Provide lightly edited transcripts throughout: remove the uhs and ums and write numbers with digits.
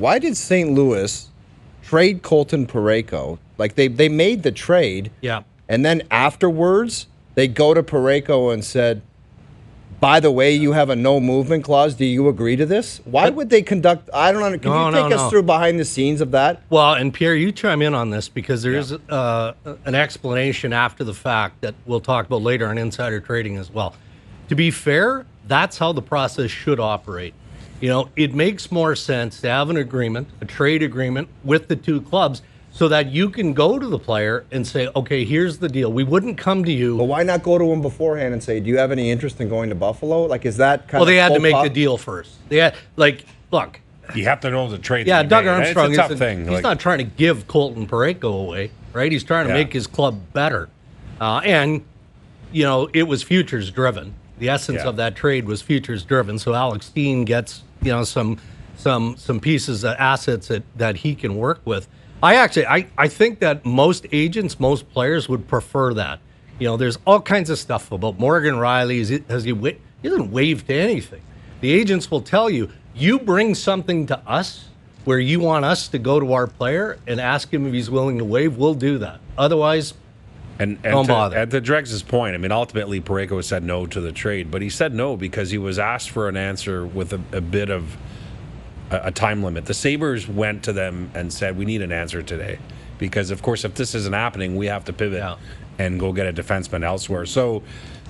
why did St. Louis trade Colton Parayko? Like, they made the trade. Yeah. And then afterwards, they go to Parayko and said, by the way, you have a no movement clause. Do you agree to this? Why would they conduct? I don't know. Can you take us through behind the scenes of that? Well, and Pierre, you chime in on this because there is an explanation after the fact that we'll talk about later on insider trading as well. To be fair, that's how the process should operate. You know, it makes more sense to have an agreement, a trade agreement with the two clubs, so that you can go to the player and say, okay, here's the deal. We wouldn't come to you. But why not go to him beforehand and say, do you have any interest in going to Buffalo? Like, is that kind of... Well, they had to make the deal first. They had, like, look. You have to know the trade. Yeah, Doug Armstrong is a tough thing. He's not trying to give Colton Parayko away, right? He's trying to make his club better. And, you know, it was futures driven. The essence of that trade was futures driven. So Alex Steen gets, you know, some pieces of assets that he can work with. I think that most agents, most players would prefer that. You know, there's all kinds of stuff about Morgan Riley. He doesn't waive to anything. The agents will tell you, you bring something to us where you want us to go to our player and ask him if he's willing to waive, we'll do that. Otherwise, don't bother. And to Dregs' point, I mean, ultimately, Parayko said no to the trade, but he said no because he was asked for an answer with a bit of a time limit. The Sabres went to them and said, we need an answer today because, of course, if this isn't happening, we have to pivot and go get a defenseman elsewhere. So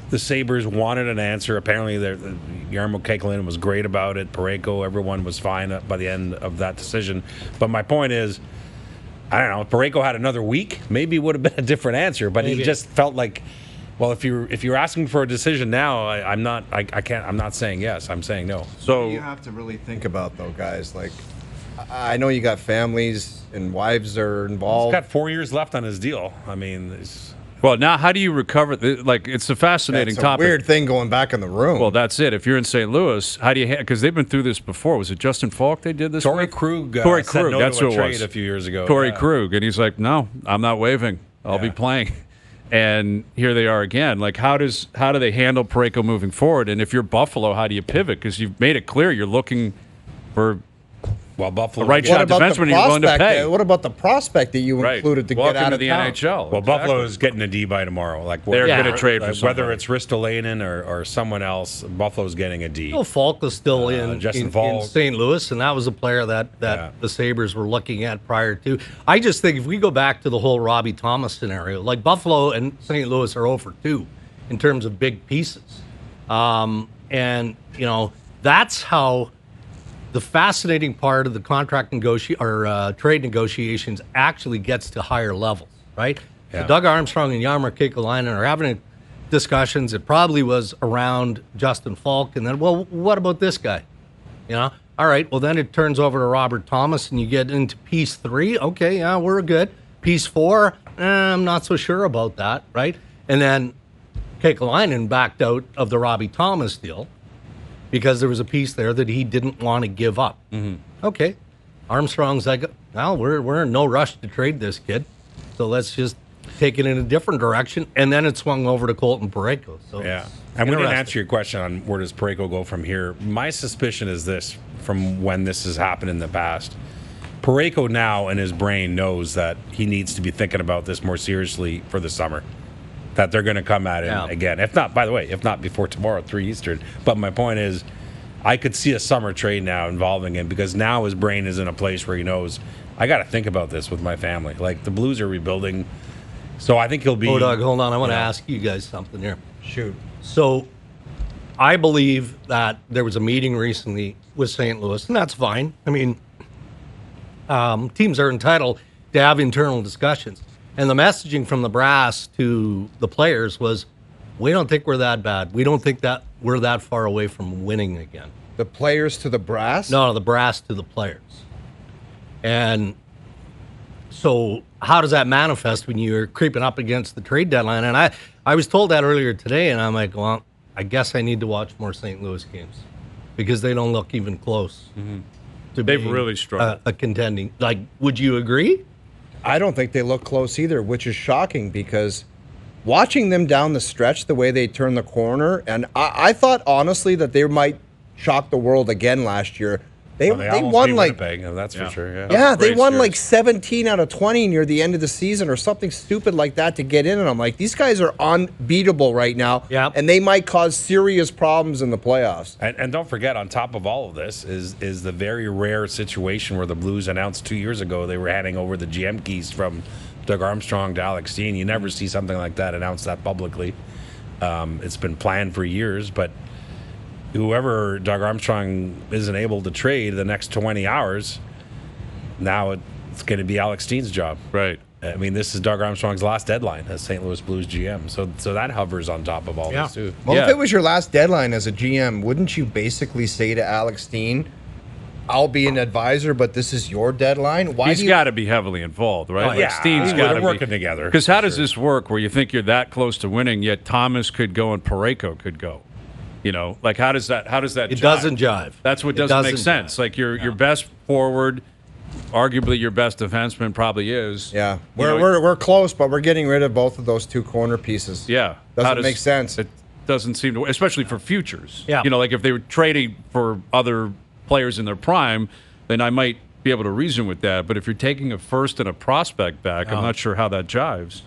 the Sabres wanted an answer. Apparently, Jarmo Kekalainen was great about it. Parayko, everyone was fine by the end of that decision. But my point is, I don't know, if Parayko had another week, maybe it would have been a different answer. But he just felt like, well, if you're asking for a decision now, I'm not saying yes. I'm saying no. So you have to really think about, though, guys. Like, I know you got families and wives are involved. He's got 4 years left on his deal. I mean, well, now how do you recover? Like, it's a fascinating topic. Weird thing going back in the room. Well, that's it. If you're in St. Louis, how do you? Because they've been through this before. Was it Justin Falk they did this? Torrey with? Krug. Torrey said Krug. No That's to who a it trade was. a few years ago. Torrey Krug, and he's like, no, I'm not waiving. I'll be playing. And here they are again. Like, how do they handle Parayko moving forward? And if you're Buffalo, how do you pivot? Because you've made it clear you're looking for Buffalo, a right shot defenseman you're willing to pay. What about the prospect that you included to Welcome get out to of the town? NHL. Well, Buffalo is getting a D by tomorrow. Like they're going to trade for somebody. Whether it's Ristolainen or someone else, Buffalo's getting a D. You know, Falk was still in St. Louis, and that was a player that the Sabres were looking at prior to. I just think if we go back to the whole Robbie Thomas scenario, like Buffalo and St. Louis are 0 for 2 in terms of big pieces. And, you know, that's how the fascinating part of the trade negotiations actually gets to higher levels, right? Yeah. So Doug Armstrong and Jarmo Kekalainen are having discussions. It probably was around Justin Falk, and then, well, what about this guy? You know, all right. Well, then it turns over to Robert Thomas, and you get into piece 3. Okay, yeah, we're good. Piece 4, I'm not so sure about that, right? And then Kekalainen backed out of the Robbie Thomas deal because there was a piece there that he didn't want to give up. Mm-hmm. Okay. Armstrong's like, well, we're in no rush to trade this kid, so let's just take it in a different direction. And then it swung over to Colton Parayko. So yeah. And we didn't answer your question on where does Parayko go from here. My suspicion is this, from when this has happened in the past. Parayko now in his brain knows that he needs to be thinking about this more seriously for the summer. That they're going to come at him again. If not, by the way, if not before tomorrow, 3 Eastern. But my point is, I could see a summer trade now involving him because now his brain is in a place where he knows, I got to think about this with my family. Like, the Blues are rebuilding. So I think he'll be... Oh, Doug, hold on. I want to ask you guys something here. Shoot. So I believe that there was a meeting recently with St. Louis, and that's fine. I mean, teams are entitled to have internal discussions. And the messaging from the brass to the players was, we don't think we're that bad. We don't think that we're that far away from winning again. The players to the brass? No, the brass to the players. And so how does that manifest when you're creeping up against the trade deadline? And I was told that earlier today, and I'm like, well, I guess I need to watch more St. Louis games because they don't look even close. Mm-hmm. They've really struggled. A contending. Like, would you agree? I don't think they look close either, which is shocking because watching them down the stretch, the way they turn the corner, and I thought honestly that they might shock the world again last year. They won like Winnipeg, that's for sure. Yeah, yeah, they won series. like 17 out of 20 near the end of the season or something stupid like that to get in. And I'm like, these guys are unbeatable right now. Yep. And they might cause serious problems in the playoffs. And don't forget, on top of all of this is the very rare situation where the Blues announced 2 years ago they were handing over the GM keys from Doug Armstrong to Alex Steen. You never see something like that announced that publicly. It's been planned for years, but whoever Doug Armstrong isn't able to trade the next 20 hours, now it's going to be Alex Steen's job. Right. I mean, this is Doug Armstrong's last deadline as St. Louis Blues GM. So that hovers on top of all this, too. Well, if it was your last deadline as a GM, wouldn't you basically say to Alex Steen, I'll be an advisor, but this is your deadline? He's got to be heavily involved, right? Yeah, Steen's got to be working together. Because how does this work where you think you're that close to winning, yet Thomas could go and Parayko could go? You know, like how does that It jive? doesn't jive. That's what doesn't make sense. Jive. Like your best forward, arguably your best defenseman probably is. Yeah, You know, we're close, but we're getting rid of both of those two corner pieces. Yeah. Doesn't make sense. It doesn't seem to, especially for futures. Yeah. You know, like if they were trading for other players in their prime, then I might be able to reason with that. But if you're taking a first and a prospect back, I'm not sure how that jives.